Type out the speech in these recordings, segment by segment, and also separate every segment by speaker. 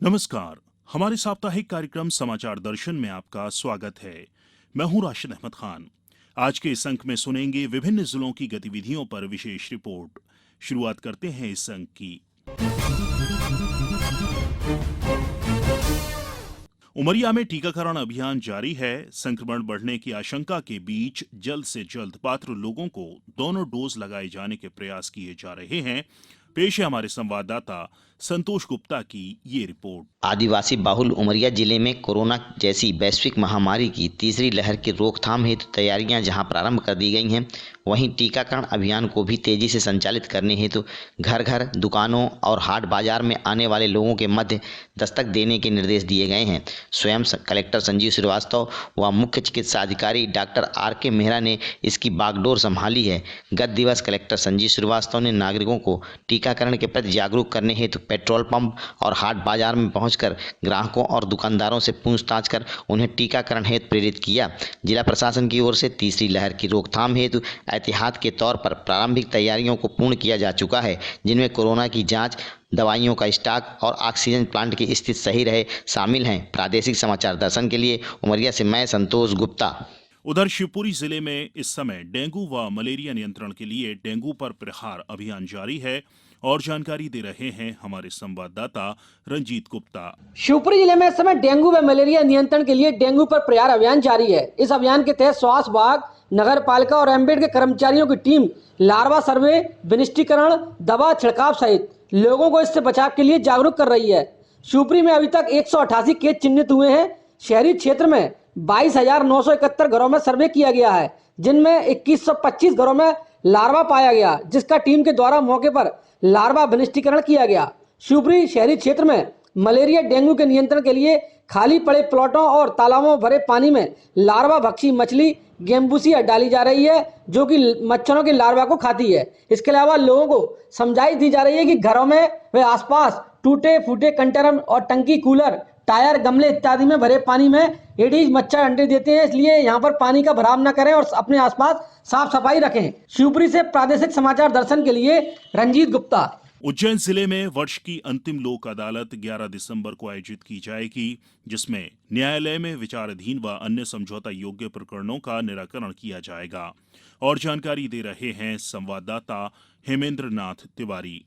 Speaker 1: नमस्कार। हमारे साप्ताहिक कार्यक्रम समाचार दर्शन में आपका स्वागत है। मैं हूं राशिद अहमद खान। आज के इस अंक में सुनेंगे विभिन्न जिलों की गतिविधियों पर विशेष रिपोर्ट। शुरुआत करते हैं इस अंक की। उमरिया में टीकाकरण अभियान जारी है। संक्रमण बढ़ने की आशंका के बीच जल्द से जल्द पात्र लोगों को दोनों डोज लगाए जाने के प्रयास किए जा रहे हैं। पेश है हमारे संवाददाता संतोष गुप्ता की ये रिपोर्ट।
Speaker 2: आदिवासी बाहुल उमरिया जिले में कोरोना जैसी वैश्विक महामारी की तीसरी लहर की रोकथाम हेतु तैयारियां जहां प्रारंभ कर दी गई हैं, वहीं टीकाकरण अभियान को भी तेजी से संचालित करने हेतु घर घर, दुकानों और हाट बाजार में आने वाले लोगों के मध्य दस्तक देने के निर्देश दिए गए हैं। स्वयं कलेक्टर संजीव श्रीवास्तव व मुख्य चिकित्सा अधिकारी डॉक्टर RK मेहरा ने इसकी बागडोर संभाली है। गत दिवस कलेक्टर संजीव श्रीवास्तव ने नागरिकों को टीकाकरण के प्रति जागरूक करने हेतु पेट्रोल पंप और हाट बाजार में पहुंचकर ग्राहकों और दुकानदारों से पूछताछ कर उन्हें टीकाकरण हेतु प्रेरित किया। जिला प्रशासन की ओर से तीसरी लहर की रोकथाम हेतु एहतियात के तौर पर प्रारंभिक तैयारियों को पूर्ण किया जा चुका है, जिनमें कोरोना की जांच, दवाइयों का स्टॉक और ऑक्सीजन प्लांट की स्थिति सही रहे शामिल हैं। प्रादेशिक समाचार दर्शन के लिए उमरिया से मैं संतोष गुप्ता।
Speaker 1: उधर शिवपुरी जिले में इस समय डेंगू व मलेरिया नियंत्रण के लिए डेंगू पर प्रहार अभियान जारी है और जानकारी दे रहे हैं हमारे संवाददाता रंजीत गुप्ता।
Speaker 3: शिवपुरी जिले में इस समय डेंगू व मलेरिया नियंत्रण के लिए डेंगू पर प्रहार अभियान जारी है। इस अभियान के तहत स्वास्थ्य विभाग, नगर पालिका और एमबेड के कर्मचारियों की टीम लार्वा सर्वे, विनिष्टीकरण, दवा छिड़काव सहित लोगों को इससे बचाव के लिए जागरूक कर रही है। शिवपुरी में अभी तक 188 केस चिन्हित हुए हैं। शहरी क्षेत्र में 22,971 घरों में सर्वे किया गया है, जिनमें 2125 घरों में लार्वा पाया गया, जिसका टीम के द्वारा मौके पर लार्वा विनिष्टीकरण किया गया। शिवपुरी शहरी क्षेत्र में मलेरिया डेंगू के नियंत्रण के लिए खाली पड़े प्लॉटों और तालाबों भरे पानी में लार्वा भक्षी मछली गेम्बुसिया डाली जा रही है, जो कि मच्छरों की लार्वा को खाती है। इसके अलावा लोगों को समझाइश दी जा रही है कि घरों में व आसपास टूटे फूटे कंटेनर और टंकी, कूलर, टायर, गमले इत्यादि में भरे पानी में एडीज मच्छर अंडे देते हैं, इसलिए यहाँ पर पानी का भराव न करें और अपने आसपास साफ सफाई रखें। शिवपुरी से प्रादेशिक समाचार दर्शन के लिए रंजीत गुप्ता।
Speaker 1: उज्जैन जिले में वर्ष की अंतिम लोक अदालत 11 दिसंबर को आयोजित की जाएगी, जिसमें न्यायालय में विचाराधीन व अन्य समझौता योग्य प्रकरणों का निराकरण किया जाएगा। और जानकारी दे रहे हैं संवाददाता हेमेंद्र नाथ तिवारी।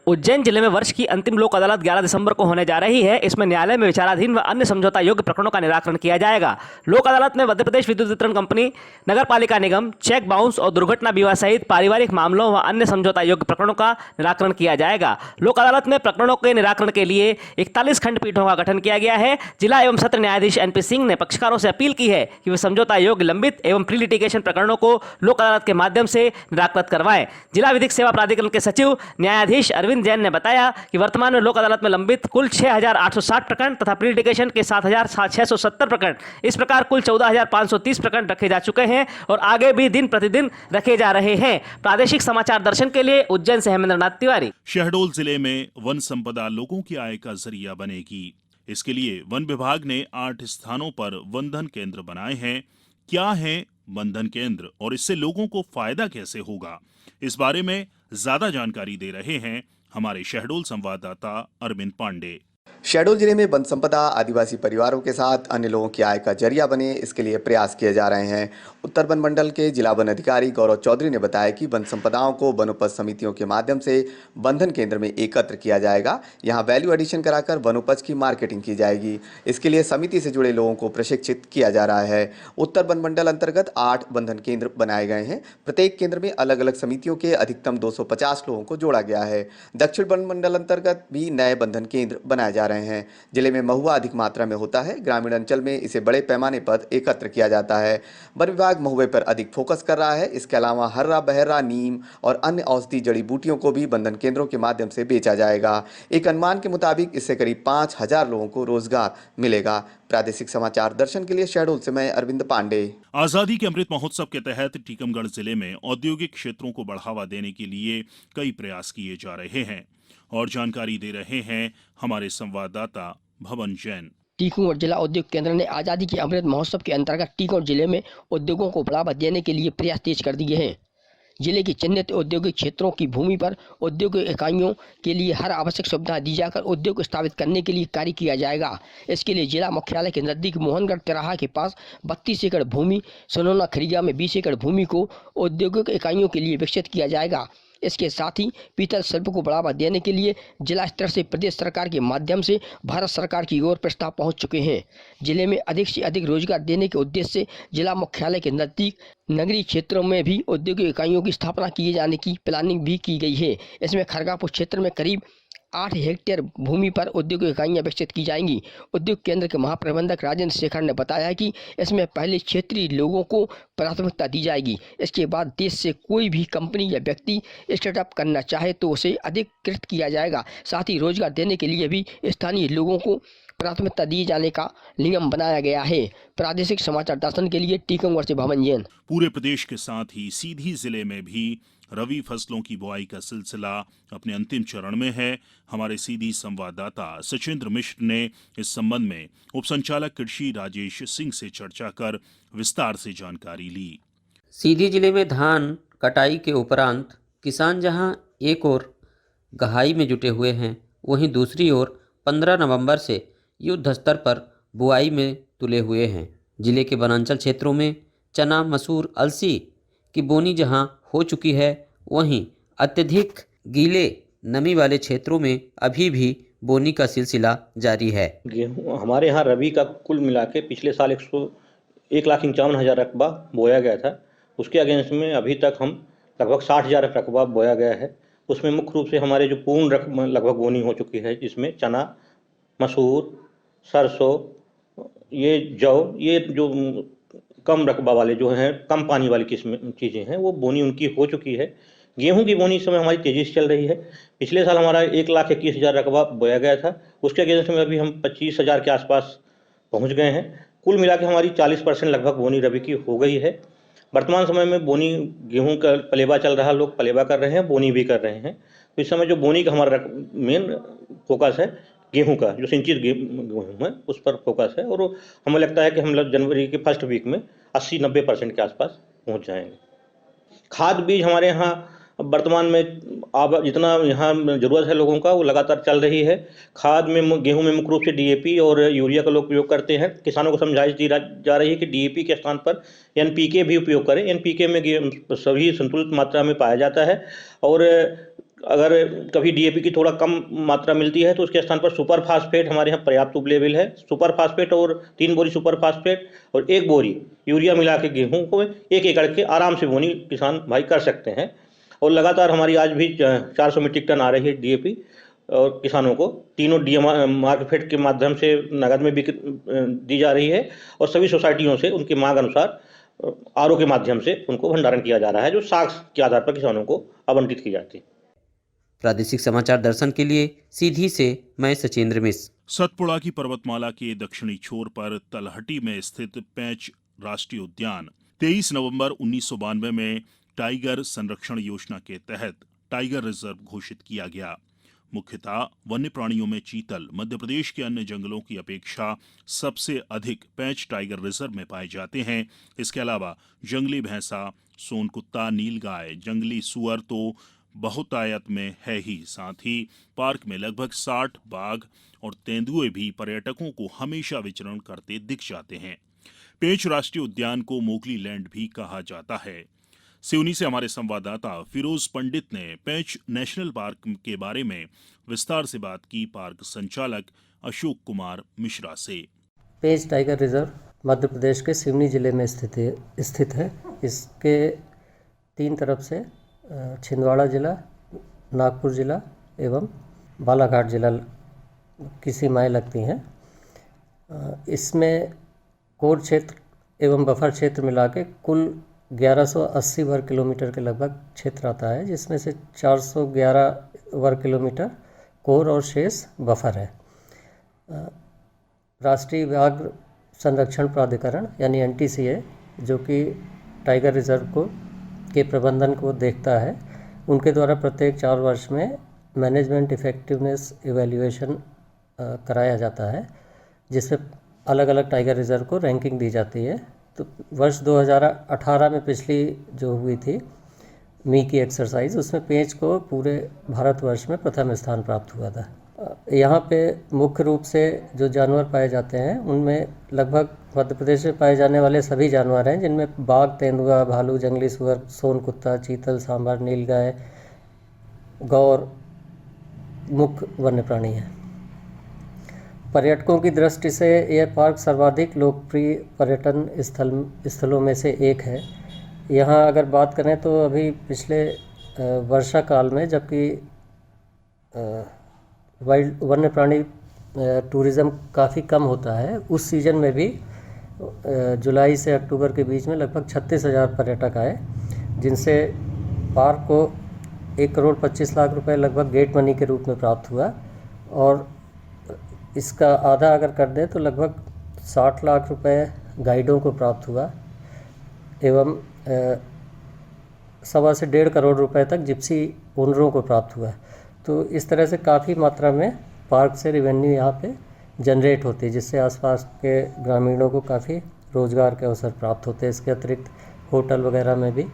Speaker 4: उज्जैन जिले में वर्ष की अंतिम लोक अदालत 11 दिसंबर को होने जा रही है। इसमें न्यायालय में विचाराधीन व अन्य समझौता योग्य प्रकरणों का निराकरण किया जाएगा। लोक अदालत में मध्य प्रदेश विद्युत वितरण कंपनी, नगर पालिका निगम, चेक बाउंस और दुर्घटना बीमा सहित पारिवारिक मामलों व अन्य समझौता योग्य प्रकरणों का निराकरण किया जाएगा। लोक अदालत में प्रकरणों के निराकरण के लिए 41 खंडपीठों का गठन किया गया है। जिला एवं सत्र न्यायाधीश NP सिंह ने पक्षकारों से अपील की है कि वे समझौता योग्य लंबित एवं प्री लिटिगेशन प्रकरणों को लोक अदालत के माध्यम से निराकृत करवाएं। जिला विधिक सेवा प्राधिकरण के सचिव न्यायाधीश अरविंद जैन ने बताया कि वर्तमान में लोक अदालत में लंबित कुल 6,860 प्रकरण तथा प्री लिटिगेशन के 7,670 प्रकरण, इस प्रकार कुल 14,530 प्रकरण रखे जा चुके हैं और आगे भी दिन प्रतिदिन रखे जा रहे हैं। प्रादेशिक समाचार दर्शन के लिए उज्जैन से हेमेंद्र नाथ तिवारी।
Speaker 1: शहडोल जिले में वन संपदा लोगों की आय का जरिया बनेगी। इसके लिए वन विभाग ने 8 स्थानों पर वनधन केंद्र बनाए हैं। क्या है वनधन केंद्र और इससे लोगों को फायदा कैसे होगा, इस बारे में ज्यादा जानकारी दे रहे हैं हमारे शहडोल संवाददाता अरविंद पांडे।
Speaker 5: शहडोल जिले में वन संपदा आदिवासी परिवारों के साथ अन्य लोगों की आय का जरिया बने, इसके लिए प्रयास किए जा रहे हैं। उत्तर वन मंडल के जिला वन अधिकारी गौरव चौधरी ने बताया कि वन संपदाओं को वनोपज समितियों के माध्यम से बंधन केंद्र में एकत्र किया जाएगा। यहां वैल्यू एडिशन कराकर वनोपज की मार्केटिंग की जाएगी। इसके लिए समिति से जुड़े लोगों को प्रशिक्षित किया जा रहा है। उत्तर वन मंडल अंतर्गत 8 बंधन केंद्र बनाए गए हैं। प्रत्येक केंद्र में अलग अलग समितियों के अधिकतम 250 लोगों को जोड़ा गया है। दक्षिण वन मंडल अंतर्गत भी नए बंधन केंद्र बनाए जा रहे हैं। जिले में महुआ अधिक मात्रा में होता है। ग्रामीण अंचल में इसे बड़े पैमाने पर एकत्र किया जाता है। वन विभाग महुए पर अधिक फोकस कर रहा है। इसके अलावा हर्रा, बहर्रा, नीम और अन्य औषधि जड़ी बूटियों को भी बंधन केंद्रों के माध्यम से बेचा जाएगा। एक अनुमान के मुताबिक इससे करीब 5,000 लोगों को रोजगार मिलेगा। प्रादेशिक समाचार दर्शन के लिए शहडोल से मैं अरविंद पांडे।
Speaker 1: आजादी के अमृत महोत्सव के तहत टीकमगढ़ जिले में औद्योगिक क्षेत्रों को बढ़ावा देने के लिए कई प्रयास किए जा रहे हैं और जानकारी दे रहे हैं हमारे संवाददाता भवन जैन।
Speaker 6: टीकमगढ़ जिला उद्योग केंद्र ने आज़ादी के अमृत महोत्सव के अंतर्गत टीकमगढ़ जिले में उद्योगों को बढ़ावा देने के लिए प्रयास तेज कर दिए हैं। जिले की चिन्हित औद्योगिक क्षेत्रों की भूमि पर औद्योगिक इकाइयों के लिए हर आवश्यक सुविधा दी जाकर उद्योग स्थापित करने के लिए कार्य किया जाएगा। इसके लिए जिला मुख्यालय के नजदीक मोहनगढ़ तिराहा के पास 32 एकड़ भूमि, सोनोना खरीगा में 20 एकड़ भूमि को औद्योगिक इकाइयों के लिए विकसित किया जाएगा। इसके साथ ही पीतल शिल्प को बढ़ावा देने के लिए जिला स्तर से प्रदेश सरकार के माध्यम से भारत सरकार की ओर प्रस्ताव पहुंच चुके हैं। जिले में अधिक से अधिक रोजगार देने के उद्देश्य से जिला मुख्यालय के नजदीक नगरीय क्षेत्रों में भी औद्योगिक इकाइयों की स्थापना किए जाने की प्लानिंग भी की गई है। इसमें खरगापुर क्षेत्र में करीब 8 हेक्टेयर भूमि पर औद्योगिक इकाइयां विकसित की जाएंगी। उद्योग केंद्र के महाप्रबंधक राजेंद्र शेखर ने बताया कि इसमें पहले क्षेत्रीय लोगों को प्राथमिकता दी जाएगी। इसके बाद देश से कोई भी कंपनी या व्यक्ति स्टार्टअप करना चाहे तो उसे अधिकृत किया जाएगा। साथ ही रोजगार देने के लिए भी स्थानीय लोगों को प्राथमिकता दिए जाने का नियम बनाया गया है। प्रादेशिक समाचार दर्शन के लिए टीकमगढ़ से भवन जैन।
Speaker 1: पूरे प्रदेश के साथ ही सीधी जिले में भी रबी फसलों की बुआई का सिलसिला अपने अंतिम चरण में है। हमारे सीधी संवाददाता सचिंद्र मिश्र ने इस संबंध में उप संचालक कृषि राजेश सिंह से चर्चा कर विस्तार से जानकारी ली।
Speaker 7: सीधी जिले में धान कटाई के उपरांत किसान जहां एक ओर गहाई में जुटे हुए हैं, वहीं दूसरी ओर 15 नवंबर से युद्ध स्तर पर बुआई में तुले हुए हैं। जिले के वनांचल क्षेत्रों में चना, मसूर, अलसी की बोनी जहां हो चुकी है, वहीं अत्यधिक गीले नमी वाले क्षेत्रों में अभी भी बोनी का सिलसिला जारी है।
Speaker 8: गेहूँ हमारे यहाँ रबी का कुल मिला के पिछले साल 1,51,000 रकबा बोया गया था। उसके अगेंस्ट में अभी तक हम लगभग 60,000 रकबा बोया गया है। उसमें मुख्य रूप से हमारे जो पूर्ण लगभग बोनी हो चुकी है, जिसमें चना, मसूर, सरसों, ये जौ, ये जो कम रकबा वाले जो हैं, कम पानी वाली किस्म चीज़ें हैं, वो बोनी उनकी हो चुकी है। गेहूं की बोनी इस समय हमारी तेज़ी से चल रही है। पिछले साल हमारा 1,21,000 रकबा बोया गया था। उसके अगेंस्ट में अभी हम 25,000 के आसपास पहुंच गए हैं। कुल मिला के हमारी 40% लगभग बोनी रबी की हो गई है। वर्तमान समय में बोनी गेहूं का पलेवा चल रहा है, लोग पलेवा कर रहे हैं, बोनी भी कर रहे हैं। तो इस समय जो बोनी का हमारा मेन फोकस है गेहूं का, जो सिंचित गेहूं है उस पर फोकस है, और हमें लगता है कि हम लोग जनवरी के फर्स्ट वीक में 80-90% के आसपास पहुंच जाएंगे। खाद बीज हमारे यहाँ वर्तमान में अब जितना यहाँ ज़रूरत है लोगों का, वो लगातार चल रही है। खाद में गेहूं में मुख्य रूप से DAP और यूरिया का लोग प्रयोग करते हैं। किसानों को समझाइश दी जा रही है कि DAP के स्थान पर NPK भी उपयोग करें। NPK में सभी संतुलित मात्रा में पाया जाता है, और अगर कभी DAP की थोड़ा कम मात्रा मिलती है तो उसके स्थान पर सुपर फास्फेट हमारे यहाँ पर्याप्त उपलेबल है। सुपर फास्फेट और 3 बोरी सुपर फास्फेट और 1 बोरी यूरिया मिला के गेहूँ को 1 एकड़ के आराम से बोनी किसान भाई कर सकते हैं। और लगातार हमारी आज भी 400 मीट्रिक टन आ रही है DAP, और किसानों को तीनों मार्केट के माध्यम से नगद में भी दी जा रही है, और सभी सोसाइटियों से उनकी मांग अनुसार RO के माध्यम से उनको भंडारण किया जा रहा है, जो साख के आधार पर किसानों को आवंटित की जाती है।
Speaker 7: प्रादेशिक समाचार दर्शन के लिए सीधी से मैं सचिंद्र मिश्र।
Speaker 1: सतपुड़ा की पर्वतमाला के दक्षिणी छोर पर तलहटी में स्थित पेंच राष्ट्रीय उद्यान 23 नवंबर 1992 में टाइगर संरक्षण योजना के तहत टाइगर रिजर्व घोषित किया गया। मुख्यतः वन्य प्राणियों में चीतल मध्य प्रदेश के अन्य जंगलों की अपेक्षा सबसे अधिक पेंच टाइगर रिजर्व में पाए जाते हैं। इसके अलावा जंगली भैंसा, सोनकुत्ता, नीलगाय, जंगली सुअर तो बहुतायत में है ही, साथ ही पार्क में लगभग 60 बाघ और तेंदुए भी पर्यटकों को हमेशा विचरण करते दिख जाते हैं। पेंच राष्ट्रीय उद्यान को मोगली लैंड भी कहा जाता है। सिवनी से हमारे संवाददाता फिरोज पंडित ने पेंच नेशनल पार्क के बारे में विस्तार से बात की पार्क संचालक अशोक कुमार मिश्रा से।
Speaker 9: पेंच टाइगर रिजर्व मध्य प्रदेश के सिवनी जिले में स्थित है। इसके 3 तरफ से छिंदवाड़ा जिला, नागपुर जिला एवं बालाघाट जिला की सीमाएँ लगती हैं। इसमें कोर क्षेत्र एवं बफर क्षेत्र मिला के कुल 1180 वर्ग किलोमीटर के लगभग क्षेत्र आता है, जिसमें से 411 वर्ग किलोमीटर कोर और शेष बफर है। राष्ट्रीय व्याघ्र संरक्षण प्राधिकरण यानी NTCA, जो कि टाइगर रिजर्व के प्रबंधन को देखता है, उनके द्वारा प्रत्येक 4 वर्ष में मैनेजमेंट इफेक्टिवनेस इवैल्यूएशन कराया जाता है, जिसमें अलग अलग टाइगर रिजर्व को रैंकिंग दी जाती है। तो वर्ष 2018 में पिछली जो हुई थी, मी की एक्सरसाइज, उसमें पेंच को पूरे भारतवर्ष में प्रथम स्थान प्राप्त हुआ था। यहाँ पे मुख्य रूप से जो जानवर पाए जाते हैं उनमें लगभग मध्य प्रदेश में पाए जाने वाले सभी जानवर हैं, जिनमें बाघ, तेंदुआ, भालू, जंगली सुअर, सोन कुत्ता, चीतल, सांभर, नीलगाय, गौर मुख्य वन्य प्राणी हैं। पर्यटकों की दृष्टि से यह पार्क सर्वाधिक लोकप्रिय पर्यटन स्थलों में से एक है। यहाँ अगर बात करें तो अभी पिछले वर्षा काल में, जबकि वाइल्ड वन्य प्राणी टूरिज़्म काफ़ी कम होता है, उस सीज़न में भी जुलाई से अक्टूबर के बीच में लगभग 36,000 पर्यटक आए, जिनसे पार्क को 1,25,00,000 रुपए लगभग गेट मनी के रूप में प्राप्त हुआ, और इसका आधा अगर कर दें तो लगभग 60 लाख रुपए गाइडों को प्राप्त हुआ, एवं 1.25 से 1.5 करोड़ रुपए तक जिप्सी ओनरों को प्राप्त हुआ। तो इस तरह से काफ़ी मात्रा में पार्क से रेवेन्यू यहाँ पे जनरेट होती है, जिससे आसपास के ग्रामीणों को काफ़ी रोज़गार के अवसर प्राप्त होते हैं। इसके अतिरिक्त होटल वगैरह में भी,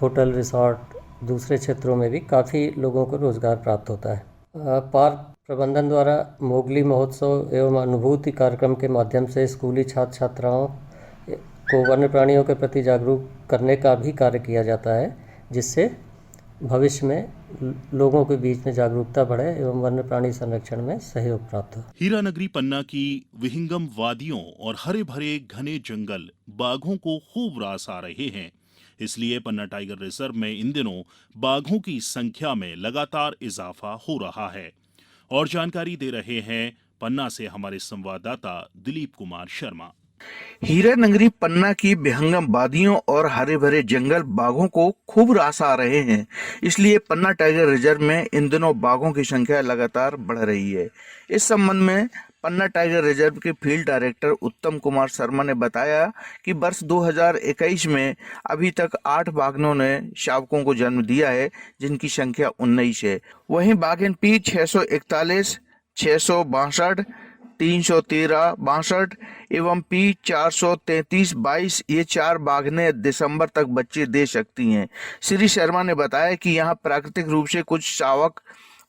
Speaker 9: होटल, रिसॉर्ट, दूसरे क्षेत्रों में भी काफ़ी लोगों को रोज़गार प्राप्त होता है। पार्क प्रबंधन द्वारा मोगली महोत्सव एवं अनुभूति कार्यक्रम के माध्यम से स्कूली छात्र छात्राओं को वन्य प्राणियों के प्रति जागरूक करने का भी कार्य किया जाता है, जिससे भविष्य में लोगों के बीच में जागरूकता बढ़े एवं वन्य प्राणी संरक्षण में सहयोग प्राप्त हो।
Speaker 1: हीरानगरी पन्ना की विहंगम वादियों और हरे भरे घने जंगल बाघों को खूब रास आ रहे हैं। इसलिए पन्ना टाइगर रिजर्व में इन दिनों बाघों की संख्या में लगातार इजाफा हो रहा है। और जानकारी दे रहे हैं पन्ना से हमारे संवाददाता दिलीप कुमार शर्मा।
Speaker 10: हीरानगरी पन्ना की विहंगम वादियों और हरे भरे जंगल बाघों को खूब रास आ रहे हैं। इसलिए पन्ना टाइगर रिजर्व में इन दिनों बाघों की संख्या लगातार बढ़ रही है। इस संबंध में पन्ना टाइगर रिजर्व के फील्ड डायरेक्टर उत्तम कुमार शर्मा ने बताया कि वर्ष 2021 में अभी तक 8 बाघों ने शावकों को जन्म दिया है, जिनकी संख्या 19 है। वहीं बाघिन पी 641, 662, 313, 62 एवं पी 433, 22 ये 4 बाघिनें दिसंबर तक बच्चे दे सकती हैं। श्री शर्मा ने बताया कि यहाँ प्राकृतिक रूप से कुछ शावक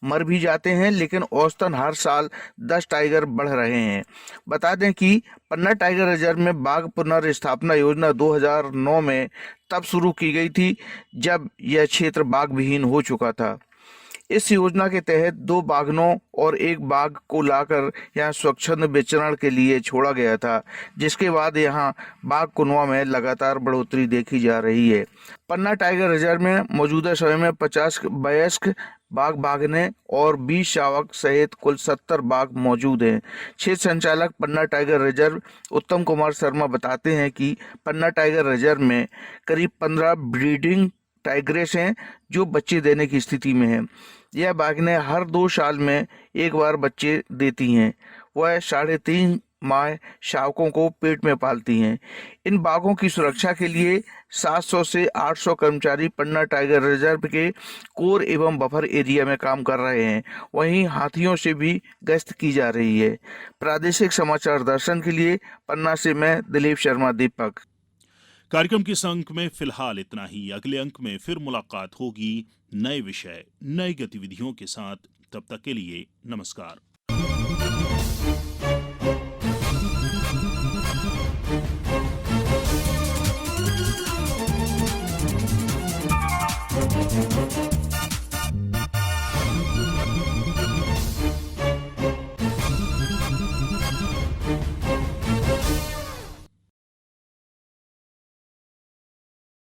Speaker 10: मर भी जाते हैं, लेकिन औसतन हर साल 10 टाइगर बढ़ रहे हैं। बता दें कि पन्ना टाइगर रिजर्व में बाघ पुनर्स्थापना योजना 2009 में तब शुरू की गई थी जब यह क्षेत्र बाघ विहीन हो चुका था। इस योजना के तहत 2 बाघिनों और 1 बाघ को लाकर यहाँ स्वच्छंद विचरण के लिए छोड़ा गया था, जिसके बाद यहाँ बाघ कुनवा में लगातार बढ़ोतरी देखी जा रही है। पन्ना टाइगर रिजर्व में मौजूदा समय में 50 वयस्क बाघ बाघिनें और 20 शावक सहित कुल 70 बाघ मौजूद हैं। क्षेत्र संचालक पन्ना टाइगर रिजर्व उत्तम कुमार शर्मा बताते हैं कि पन्ना टाइगर रिजर्व में करीब 15 ब्रीडिंग टाइग्रेस हैं जो बच्चे देने की स्थिति में हैं। यह बाघिनें हर 2 साल में एक बार बच्चे देती हैं। वह 3.5 माह शावकों को पेट में पालती हैं। इन बाघों की सुरक्षा के लिए 700 से 800 कर्मचारी पन्ना टाइगर रिजर्व के कोर एवं बफर एरिया में काम कर रहे हैं। वहीं हाथियों से भी गश्त की जा रही है। प्रादेशिक समाचार दर्शन के लिए पन्ना से मैं दिलीप शर्मा दीपक।
Speaker 1: कार्यक्रम के इस अंक में फिलहाल इतना ही। अगले अंक में फिर मुलाकात होगी नए विषय, नई गतिविधियों के साथ। तब तक के लिए नमस्कार।